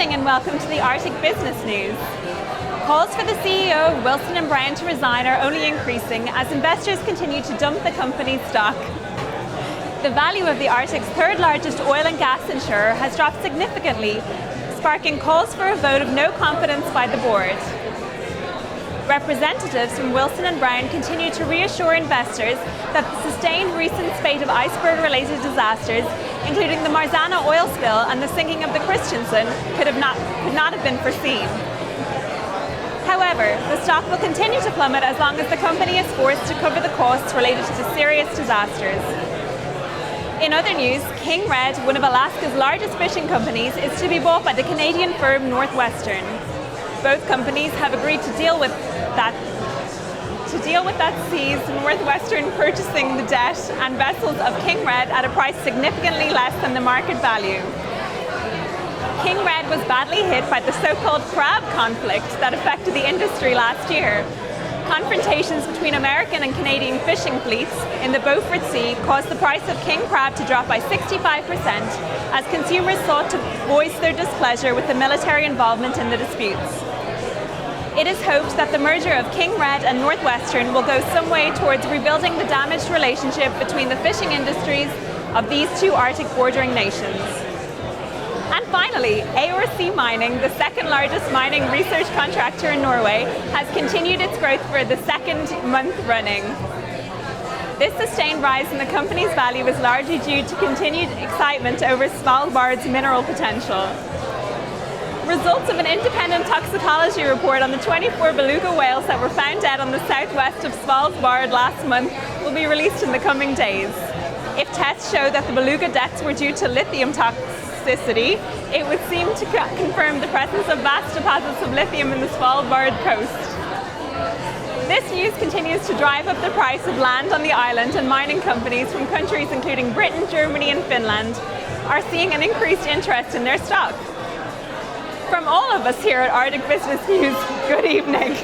evening and welcome to the Arctic Business News. Calls for the CEO of Wilson & Brown to resign are only increasing as investors continue to dump the company's stock. The value of the Arctic's third largest oil and gas insurer has dropped significantly, sparking calls for a vote of no confidence by the board. Representatives from Wilson & Brown continue to reassure investors that the sustained recent spate of iceberg-related disasters, including the Marzana oil spill and the sinking of the Christensen, could not have been foreseen. However, the stock will continue to plummet as long as the company is forced to cover the costs related to serious disasters. In other news, King Red, one of Alaska's largest fishing companies, is to be bought by the Canadian firm Northwestern. Both companies have agreed to deal with that sees Northwestern purchasing the debt and vessels of King Red at a price significantly less than the market value. King Red was badly hit by the so-called crab conflict that affected the industry last year. Confrontations between American and Canadian fishing fleets in the Beaufort Sea caused the price of king crab to drop by 65% as consumers sought to voice their displeasure with the military involvement in the disputes. It is hoped that the merger of King Red and Northwestern will go some way towards rebuilding the damaged relationship between the fishing industries of these two Arctic bordering nations. And finally, ARC Mining, the second largest mining research contractor in Norway, has continued its growth for the second month running. This sustained rise in the company's value is largely due to continued excitement over Svalbard's mineral potential. Results of an independent toxicology report on the 24 beluga whales that were found dead on the southwest of Svalbard last month will be released in the coming days. If tests show that the beluga deaths were due to lithium toxicity, it would seem to confirm the presence of vast deposits of lithium in the Svalbard coast. This news continues to drive up the price of land on the island, and mining companies from countries including Britain, Germany and Finland are seeing an increased interest in their stock. From all of us here at Arctic Business News, good evening.